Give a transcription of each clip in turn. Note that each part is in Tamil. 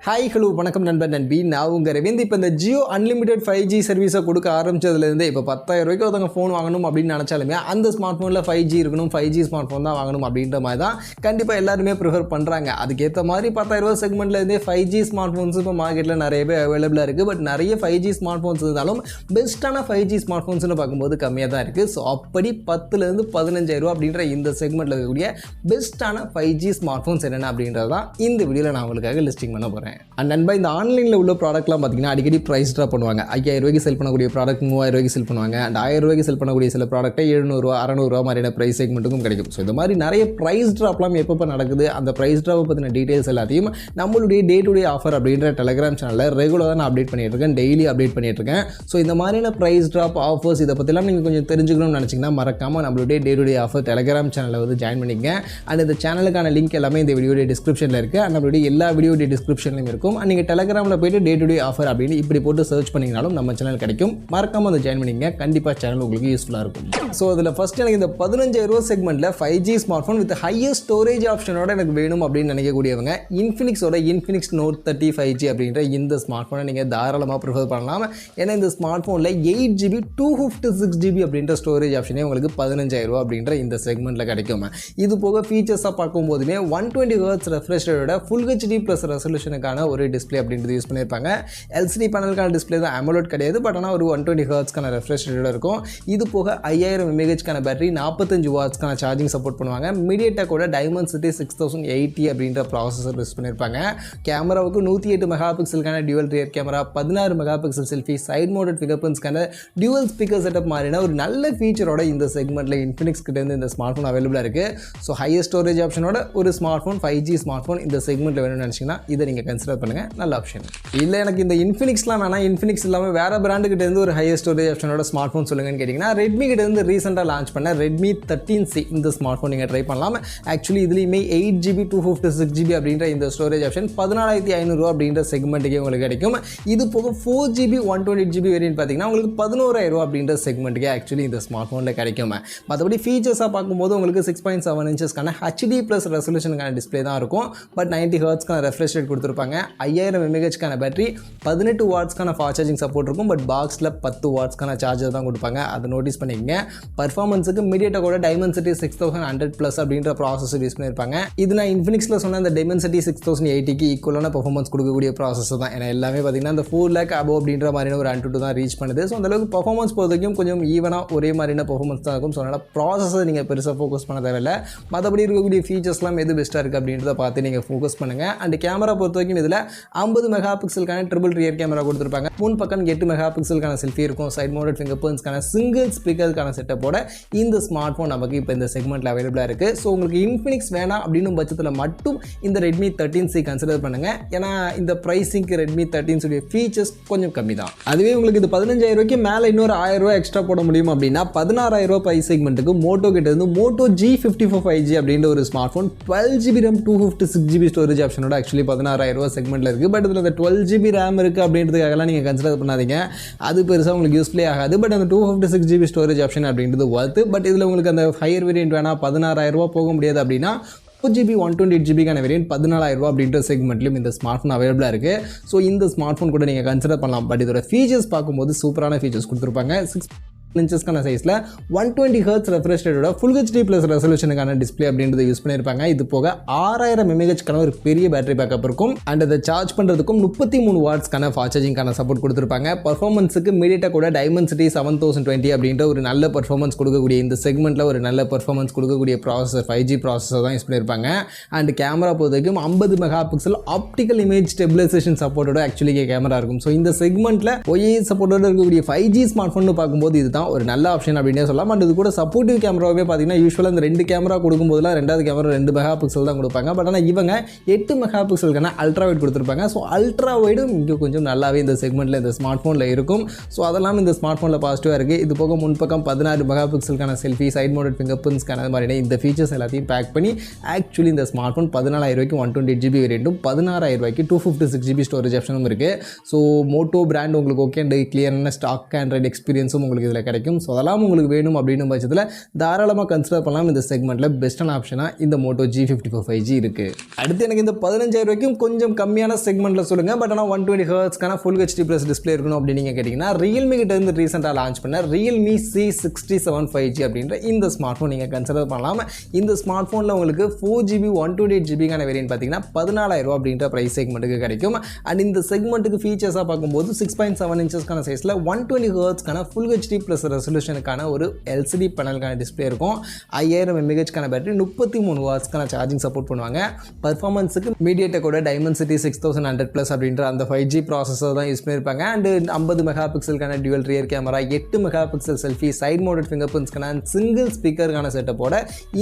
ஹாய் ஹலோ வணக்கம் நண்பர் நண்பி. நான் உங்கள் ரவீந்த். இப்போ இந்த ஜியோ அன்லிமிட்டெட் 5G சர்வீஸை கொடுக்க ஆரம்பிச்சதுலேருந்து இப்போ 10,000 ரூபாய்க்கு ஒருத்தவங்க ஃபோன் வாங்கணும் அப்படின்னு நினச்சாலுமே அந்த ஸ்மார்ட் ஃபோனில் 5G இருக்கணும், 5G ஸ்மார்ட் ஃபோன் தான் வாங்கணும் அப்படின்ற மாதிரி தான் கண்டிப்பாக எல்லாருமே ப்ரிஃபர் பண்ணுறாங்க. அதுக்கேற்ற மாதிரி 10,000 ரூபா செக்மெண்ட்லேருந்தே 5G ஸ்மார்ட் ஃபோன்ஸ் இப்போ மார்க்கெட்டில் நிறையவே அவைலபிளாக இருக்குது. பட் நிறைய 5G ஸ்மார்ட் ஃபோன்ஸ் இருந்தாலும் பெஸ்ட்டான 5G ஸ்மார்ட் ஃபோன்ஸ்னு பார்க்கும்போது கம்மியாக தான் இருக்குது. ஸோ அப்படி 10,000 to 15,000 ரூபா அப்படின்ற இந்த செக்மெண்ட்டில் இருக்கக்கூடிய பெஸ்ட்டான 5G ஸ்மார்ட் ஃபோன்ஸ் என்னென்ன அப்படின்றது தான் இந்த வீடியோவில் நான் உங்களுக்காக லிஸ்டிங் பண்ண போகிறேன். அண்ட் நண்பா, இந்த ஆன்லைனில் உள்ள ப்ராடக்ட்லாம் பார்த்தீங்கன்னா அடிக்கடி ப்ரைஸ் ட்ராப் பண்ணுவாங்க. 5,000 ரூபாய்க்கு செல் பண்ணக்கூடிய ப்ராடக்ட் 3,000 ரூபாய்க்கு செல் பண்ணுவாங்க. அண்ட் 1,000 ரூபாய்க்கு செல் பண்ணக்கூடிய சில ப்ராடக்ட்டை 700 600 ரூபா மாதிரியான ப்ரைஸ் செக்மெண்ட்டுக்கும் கிடைக்கும். ஸோ இந்த மாதிரி நிறைய ப்ரைஸ் ட்ராப்லாம் எப்போ நடக்குது, அந்த ப்ரைஸ் ட்ராப்பை பற்றின டீட்டெயில்ஸ் எல்லாத்தையும் நம்மளுடைய டே டு டே ஆஃபர் அப்படின்ற டெலிகிராம் சேனலில் ரெகுலராக நான் அப்டேட் பண்ணிட்டு இருக்கேன், டெய்லி அப்டேட் பண்ணிட்டு இருக்கேன். ஸோ இந்த மாதிரியான ப்ரைஸ் ட்ராப் ஆஃபர்ஸ் இதை பற்றிலாம் நீங்கள் கொஞ்சம் தெரிஞ்சுக்கணும்னு நினச்சிங்கன்னா மறக்காமல் நம்மளுடைய day to day offer Telegram சேனலில் வந்து ஜாயின் பண்ணிக்கங்க. அண்ட் இந்த சேனலுக்கான லிங்க் எல்லாமே இந்த வீடியோடைய டிஸ்கிரிப்ஷனில் இருக்குது. அண்ட் நம்மளுடைய எல்லா வீடியோடைய டிஸ்கிரிப்ஷன்லையும் இருக்கும். அண்ட் நீங்கள் டெலிகிராமில் போய்ட்டு டே டு டே ஆஃபர் அப்படின்னு இப்படி போட்டு சர்ச் பண்ணிங்கனாலும் நம்ம சேனல் கிடைக்கும். மறக்காமல் அதை ஜாயின் பண்ணிங்க. கண்டிப்பாக சேனல் உங்களுக்கு யூஸ்ஃபுல்லாக இருக்கும். ஸோ அதில் ஃபஸ்ட் எனக்கு இந்த 15,000 ரூபா செக்மெண்ட்டில் 5G smart phone with highest storage ஆப்ஷனோட எனக்கு வேணும் அப்படின்னு நினைக்கக்கூடியவங்க இன்ஃபினிக்ஸ் நோட் 30 5G அப்படின்ற இந்த ஸ்மார்ட் ஃபோனை நீங்கள் தாராளமாக ப்ரிஃபர் பண்ணலாம். ஏன்னா இந்த ஸ்மார்ட் ஃபோனில் 8GB 256GB அப்படின்ற ஸ்டோரேஜ் ஆப்ஷனே உங்களுக்கு 15,000 ரூபா அப்படின்ற இந்த செக்மெண்ட்டில் கிடைக்கும். இது போக ஃபீச்சர்ஸாக பார்க்கும்போதுமே 120 Hz ரெஃப்ரெஷ் ரேட்டோட ஃபுல் HD ப்ளஸ் ரெசல்யூஷனுக்கான ஒரு டிஸ்பிளே அப்படின்றது யூஸ் பண்ணியிருப்பாங்க. LCD பேனலுக்கான டிஸ்பிளே தான், AMOLED கிடையாது. பட் ஆனால் ஒரு 120 Hzக்கான ரெஃப்ரெஷ் ரேட்டோட இருக்கும். இது போக 5000 mAhக்கான பேட்டரி, 45 Wattsக்கான சார்ஜிங் சப்போர்ட் பண்ணுவாங்க. மீடியாடெக்கோட டைமென்சிட்டி 6080 அப்படின்ற ப்ராசஸர் யூஸ் பண்ணியிருப்பாங்க. கேமராவுக்கு 108 மெகாபிக்சலுக்கான dual rear camera, 16 megapixel selfie, side mounted finger பிரிண்ட்ஸ்க்கான டியூவல் ஸ்பீக்கர் செட்டப் மாதிரியான ஒரு நல்ல ஃபீச்சரோட இந்த செக்மெண்ட்டில் இன்ஃபினிக்ஸ் கிட்டேருந்து இந்த ஸ்மார்ட் ஃபோன் அவைலபிளாக இருக்குது. ஸோ ஹையஸ்ட் ஸ்டோரேஜ் ஆப்ஷனோட ஒரு smart phone 5G smart phone இந்த செக்மெண்ட்டில் வேணும்னு நினச்சிங்கன்னா இதை நீங்கள் கன்சிடர் பண்ணுங்கள். நல்ல ஆப்ஷன். இல்லை எனக்கு இந்த இன்ஃபினிக்ஸ்லாம் வேணாம், இன்ஃபினிக்ஸ் இல்லாமல் வேறு பிராண்டுக்கிட்டேருந்து ஒரு ஹையர் ஸ்டோரேஜ் ஆப்ஷனோட ஸ்மார்ட் ஃபோன் சொல்லுங்கன்னு கேட்டிங்கன்னா ரெட்மி கிட்டேருந்து ரீசெண்டாக லான்ச் பண்ண ரெட்மி 13C இந்த ஸ்மார்ட் ஃபோன் நீங்கள் ட்ரை பண்ணலாம். ஆக்சுவலி இதுலேயுமே 8GB 256GB அப்படின்ற இந்த ஸ்டோரேஜ் ஆப்ஷன் 14,500 ரூபா அப்படின்ற செக்மெண்ட்டுக்கே உங்களுக்கு கிடைக்கும். இது போக 4GB 128GB வேரியன்ட் பார்த்தீங்கன்னா உங்களுக்கு 11,000 ரூபா அப்படின்ற செக்மெண்ட்டுக்கே ஆக்சுவலி இந்த ஸ்மார்ட் ஃபோனில் கிடைக்கும். மற்றபடி ஃபீச்சர்ஸாக பார்க்கும்போது உங்களுக்கு 6.7 inchஸ்க்கான HD ப்ளஸ் ரெசல்யூஷனுக்கான டிஸ்பிளே தான் இருக்கும். பட் 90 Hzக்கான ரெஃப்ரெஷ் ரேட் கொடுத்துருப்பாங்க. 5000 mAhக்கான பேட்டரி, 18 Wattsக்கான ஃபாஸ்ட் சார்ஜிங் சப்போர்ட் இருக்கும். பட் பாக்ஸில் 10 Wattsக்கான சார்ஜர் தான் கொடுப்பாங்க, அதை நோட்டீஸ் பண்ணிக்கங்க. பர்ஃபார்மன்ஸுக்கு மீடியாடெக்கோட டைமென்சிட்டி 6100+ அப்படின்ற ப்ராசஸர் யூஸ் பண்ணியிருப்பாங்க. இது நான் இன்ஃபினிக்ஸில் சொன்ன அந்த டைமென்சிட்டி 6080க்கு ஈக்குவலான பர்ஃபார்மன்ஸ் கொடுக்கக்கூடிய ப்ராசஸர் தான். ஏன்னா எல்லாமே பார்த்தீங்கன்னா அந்த 4 lakh above அப்படின்ற மாதிரியான ஒரு Antutu தான் ரீச் பண்ணுது. ஸோ அந்தளவுக்கு பர்ஃபார்மன்ஸ் பொறுத்த வரைக்கும் கொஞ்சம் ஈவனாக ஒரே மாதிரியான பர்ஃபார்மன்ஸ் தான் இருக்கும். ஸோ அதனால் ப்ராசஸர் நீங்கள் பெருசாக ஃபோக்கஸ் பண்ண தேவையில்லை. மற்றபடி இருக்கக்கூடிய ஃபீச்சர்ஸ்லாம் எது பெஸ்ட்டாக இருக்குது அப்படின்றத பார்த்து நீங்கள் ஃபோக்கஸ் பண்ணுங்கள். அண்ட் கேமரா பொறுத்த வரைக்கும் இதில் 50 மெகாபிக்சலுக்கான ட்ரிபிள் ரியர் கேமரா கொடுத்துருப்பாங்க. முன் பக்கம் 8 மெகாபிக்சலுக்கான செல்ஃபி இருக்கும். சைட் மவுண்டட் ஃபிங்கர் பிரிண்ட்ஸ்க்கான சிங்கிள் ஸ்பீக்கருக்கான செட்டப்போட இந்த ஸ்மார்ட் ஃபோன் நமக்கு இப்போ இந்த செக்மெண்ட்டில் அவைலபிளாக இருக்குது. ஸோ உங்களுக்கு இன்ஃபினிக்ஸ் வேணாம் அப்படின்னு பட்சத்தில் மட்டும் இந்த ரெட்மி 13C கன்சிடர் பண்ணுங்கள். ஏன்னா இந்த ப்ரைஸிங்க்கு ரெட்மி 13C ஃபீச்சர்ஸ் கொஞ்சம் கம்மி தான். அதுவே உங்களுக்கு இது 15,000 ரூபாய்க்கு மேலே இன்னொரு 1000 ரூபா எக்ஸ்ட்ரா போட முடியும் அப்படின்னா 16,000 ரூபா ப்ரைஸ் செக்மெண்ட்டுக்கு மோட்டோ கிட்ட இருந்து மோட்டோ G54 5G அப்படின்ற ஒரு smart phone 12GB RAM 256GB storage ஆப்ஷனோட ஆக்சுவலி 16,000 ரூபா செக்மெண்ட்டில் இருக்குது. பட் இதில் அந்த 12GB RAM இருக்குது அப்படின்றதுக்காகலாம் நீங்கள் கன்சிடர் பண்ணாதீங்க, அது பெருசாக உங்களுக்கு யூஸ்ஃபுல்லே ஆகாது. பட் அந்த 256GB ஸ்டோரேஜ் ஆப்ஷன் அப்படின்றது வர்த்து. பட் இதில் உங்களுக்கு அந்த ஹையர் வேரியன்ட் வேணால் 16,000 ரூபா போக முடியாது அப்படின்னா 4GB 128GBக்கான வேரியன்ட் 14,000 ரூபா அப்படின்ற செக்மெண்ட்லையும் இந்த ஸ்மார்ட் ஃபோன் அவைலபிளாக இருக்குது. ஸோ இந்த ஸ்மார்ட் ஃபோன் கூட நீங்கள் கன்சிடர் பண்ணலாம். பட் இதோட ஃபீச்சர்ஸ் பார்க்கும்போது சூப்பரான ஃபீச்சர்ஸ் கொடுத்துருப்பாங்க. 6 inchஸ்க்கான சைஸில் 120 Hz ரெஃப்ரெஷ் ரேட்டோட ஃபுல் HD ப்ளஸ் ரெசல்யூஷனுக்கான டிஸ்பிளே அப்படின்றத யூஸ் பண்ணியிருப்பாங்க. இது போக 6000 mAhக்கான ஒரு பெரிய பேட்டரி பேக்கப் இருக்கும். அண்ட் அதை சார்ஜ் பண்ணுறதுக்கும் 33 Wattsக்கான ஃபாஸ்ட் சார்ஜிங்கான சப்போர்ட் கொடுத்துருப்பாங்க. பர்ஃபார்மன்ஸுக்கு மீடியாடெக்கோட டைமென்சிட்டி 7020 அப்படின்ற ஒரு நல்ல பர்ஃபார்மன்ஸ் கொடுக்கக்கூடிய இந்த செக்மெண்ட்டில் ஒரு நல்ல பர்ஃபார்மன்ஸ் கொடுக்கக்கூடிய ப்ராசஸர் 5G ப்ராசஸர் தான் யூஸ் பண்ணியிருப்பாங்க. அண்ட் கேமரா பொறுத்த வரைக்கும் 50 மெகாபிக்சல் ஆப்டிக்கல் இமேஜ் ஸ்டெபிலைசேஷன் சப்போர்ட்டோட ஆக்சுவலி கேமரா இருக்கும். ஸோ இந்த செக்மெண்ட்டில் OIS சப்போர்ட்டோட இருக்கக்கூடிய 5G ஸ்மார்ட் ஃபோன் பார்க்கும்போது இதுதான் ஒரு நல்ல ஆப்ஷன் அப்படின்னே சொல்லலாம். அண்ட் இது கூட சப்போர்ட்டிவ் கேமராவே பார்த்தீங்கன்னா யூஸ்வலாக இந்த 2 கேமரா கொடுக்கும்போதுலாம் 2வது கேமரா 2 மெகாபிக்சல் தான் கொடுப்பாங்க. பட் ஆனால் இவங்க 8 மெகாபிக்சலுக்கான அல்ட்ரா வைட் கொடுத்துருப்பாங்க. ஸோ அல்ட்ரா வைடும் இங்கே கொஞ்சம் நல்லாவே இந்த செக்மெண்ட்டில் இந்த ஸ்மார்ட் ஃபோனில் இருக்கும். ஸோ அதெல்லாம் இந்த ஸ்மார்ட் ஃபோனில் பாசிட்டிவாக இருக்குது. இது போக முன்பக்கம் 16 மெகாபிக்சலுக்கான செல்ஃபி, சைட் மவுண்டட் ஃபிங்கர் பிரிண்ட்ஸ்க்கான மாதிரியான இந்த ஃபீச்சர்ஸ் எல்லாத்தையும் பேக் பண்ணி ஆக்சுவலி இந்த ஸ்மார்ட் ஃபோன் 14,000 ரூபாய்க்கு 128GB வேரியண்ட்டும் 16,000 ரூபாய்க்கு 256GB ஸ்டோரேஜ் ஆப்ஷனும் இருக்குது. ஸோ மோட்டோ பிராண்ட் உங்களுக்கு ஓகே அண்ட் கிளியரான ஸ்டாக் ஆண்ட்ராய்டு எக்ஸ்பீரியன்ஸும் உங்களுக்கு இதில் கிடைக்கும். ஸோ அதெல்லாம் உங்களுக்கு வேணும் அப்படின்னு பட்சத்தில் தாராளமாக கன்சிடர் பண்ணலாம். இந்த செக்மெண்ட்டில் பெஸ்ட்டான ஆப்ஷனாக இந்த மோட்டோ G54 5G இருக்குது. அடுத்து எனக்கு இந்த 15,000 ரூபாய்க்கும் கொஞ்சம் கம்மியான செக்மெண்ட்டில் சொல்லுங்கள். பட் ஆனால் 120 ஹெர்ட்ஸ்க்கான ஃபுல் ஹெச்டி ப்ளஸ் டிஸ்பிளே இருக்கணும் அப்படின்னு நீங்கள் கேட்டிங்கன்னா ரியல்மி கிட்ட இருந்து ரீசெண்டாக லான்ச் பண்ண ரியல்மி C67 5G அப்படின்ற இந்த ஸ்மார்ட் ஃபோன் நீங்கள் கன்சிடர் பண்ணலாம். இந்த ஸ்மார்ட் ஃபோனில் உங்களுக்கு 4GB 128GB வேரியன்ட் பார்த்தீங்கன்னா 14,000 ரூபா அப்படின்ற ப்ரைஸ் செக்மெண்ட்டுக்கு கிடைக்கும். அண்ட் இந்த செக்மெண்ட்டுக்கு ஃபீச்சர்ஸாக பார்க்கும்போது 6.7 இன்ச்சஸ்க்கான சைஸில் 120 ஹெர்ட்ஸ்க்கான ஃபுல் ஹெச்டி ப்ளஸ் ரெசல்யூஷனுக்கான ஒரு LCD பேனலுக்கான டிஸ்பிளே இருக்கும். 5000 mAh பேட்டரி, 33 வாட்ஸ்க்கான சார்ஜிங் சப்போர்ட் பண்ணுவாங்க. பர்ஃபார்மன்ஸுக்கு மீடியாடெக்கோட டைமென்சிட்டி 6100+ அப்படின்ற அந்த 5G ப்ராசஸர் தான் யூஸ் பண்ணியிருப்பாங்க. அண்ட் 50 மெகா பிக்சலுக்கான dual rear camera, 8 mega pixel selfie, side mounted finger பிரிண்ட்ஸ்க்கான சிங்கிள் ஸ்பீக்கருக்கான செட்டப்போட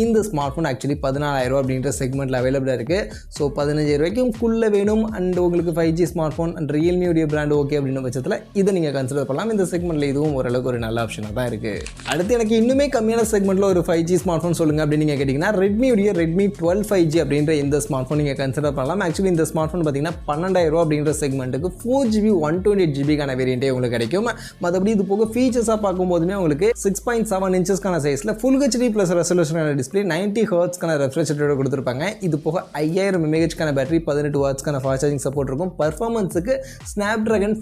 இந்த ஸ்மார்ட் ஃபோன் ஆக்சுவலி 14,000 ரூபா அப்படின்ற செக்மெண்ட்டில் அவைலபிளாக இருக்குது. ஸோ 15,000 ரூபாய்க்கும் குள்ளே வேணும் அண்ட் உங்களுக்கு 5G ஸ்மார்ட் ஃபோன் அண்ட் ரியல்மியோடைய பிராண்ட் ஓகே அப்படின்ற பட்சத்தில் இதை நீங்கள் கன்சிடர் பண்ணலாம். இந்த செக்மெண்ட்டில் இதுவும் ஓரளவுக்கு ஒரு நல்ல ஆப்ஷனாக தான் இருக்குது. அடுத்து எனக்கு இன்னுமே கம்மியான செக்மெண்ட்டில் ஒரு 5G ஸ்மார்ட் ஃபோன் சொல்லுங்கள் அப்படின்னு நீங்கள் கேட்டிங்கன்னா ரெட்மியுடைய ரெட்மி 12 5G அப்படின்ற இந்த ஸ்மார்ட் ஃபோன் நீங்கள் கன்சிடர் பண்ணலாம். ஆக்சுவலி இந்த ஸ்மார்ட் ஃபோன் பார்த்தீங்கன்னா 12,000 ரூபா அப்படின்ற செக்மெண்ட்டுக்கு 4GB 128GB வேரியன்ட்டே உங்களுக்கு கிடைக்கும். மற்றபடி இது போக ஃபீச்சர்ஸாக பார்க்கும்போதுமே உங்களுக்கு 6.7 இன்ச்சஸ்க்கான சைஸில் ஃபுல் ஹெச்டி ப்ளஸ் ரெசல்யூஷனான டிஸ்பிளே, 90 ஹெர்ட்ஸ்க்கான ரெஃப்ரெஷ் ரேட்டோட கொடுத்துருப்பாங்க. இது போக 5000 mAh பேட்டரி, 18 வாட்ஸ்க்கான ஃபாஸ்ட் சார்ஜிங் சப்போர்ட் இருக்கும். பர்ஃபார்மன்ஸுக்கு ஸ்னாப்ட்ராகன்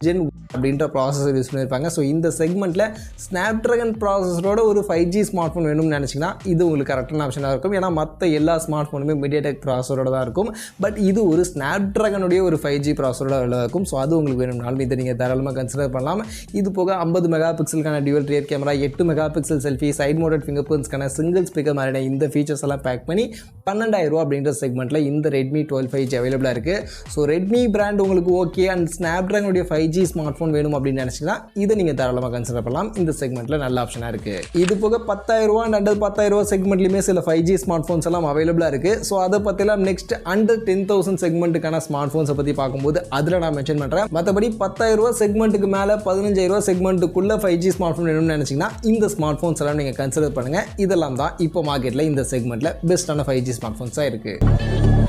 Gen அப்படின்ற ப்ராசஸர் யூஸ் பண்ணியிருப்பாங்க. ஸோ இந்த செக்மெண்ட்டில் ஸ்னாப்ட்ராகன் ப்ராசஸரோட ஒரு 5G ஸ்மார்ட் ஃபோன் வேணும்னு நினச்சிங்கன்னா இது உங்களுக்கு கரெக்டான ஆப்ஷனாக இருக்கும். ஏன்னா மற்ற எல்லா ஸ்மார்ட் ஃபோனுமே மீடியாடெக் ப்ராசஸரோட தான் இருக்கும். பட் இது ஒரு ஸ்னாப்ட்ராகனுடைய ஒரு 5G ப்ராசஸரோட இருக்கும். ஸோ அது உங்களுக்கு வேணும்னாலும் இதை நீங்கள் தாராளமாக கன்சிடர் பண்ணலாம். இது போக 50 மெகா பிக்சலுக்கான dual rear camera, 8 mega pixel selfie, side mounted finger பிரிண்ட்ஸ்க்கான சிங்கிள் ஸ்பீக்கர் மாதிரியான இந்த ஃபீச்சர்ஸ் எல்லாம் பேக் பண்ணி 12,000 ரூபா அப்படின்ற செக்மெண்ட்டில் இந்த ரெட்மி 12 5G அவைலபிளாக இருக்குது. ஸோ ரெட்மி பிராண்ட் உங்களுக்கு ஓகே அண்ட் ஸ்னாப்ட்ராகனுடைய 5G ஸ்மார்ட் ஃபோன் வேணும் அப்படின்னு நினச்சிங்கன்னா இதை நீங்கள் தாராளமாக கன்சிடர் பண்ணலாம். இந்த செக்மெண்ட்டில் நல்ல ஆப்ஷனாக இருக்குது. இது போக 10,000 ரூபா அண்ட் அண்டர் 10,000 ரூபா செக்மெண்ட்லையுமே சில 5G ஸ்மார்ட் ஃபோன்ஸ் எல்லாம் அவைலபிளாக இருக்குது. ஸோ அதை பற்றிலாம் நெக்ஸ்ட் அண்டர் 10,000 செக்மெண்ட்டுக்கான ஸ்மார்ட் ஃபோன்ஸை பற்றி பார்க்கும்போது அதில் நான் மென்ஷன் பண்ணுறேன். மற்றபடி 10,000 ரூபா செக்மெண்ட்டுக்கு மேலே 15,000 ரூபா செக்மெண்ட்டுக்குள்ளே 5G ஸ்மார்ட் ஃபோன் வேணும்னு நினச்சிங்கன்னா இந்த ஸ்மார்ட் ஃபோன்ஸ் எல்லாம் நீங்கள் கன்சிடர் பண்ணுங்கள். இதெல்லாம் தான் இப்போ மார்க்கெட்டில் இந்த செக்மெண்ட்டில் பெஸ்ட்டான 5G ஸ்மார்ட் ஃபோன்ஸாக இருக்குது.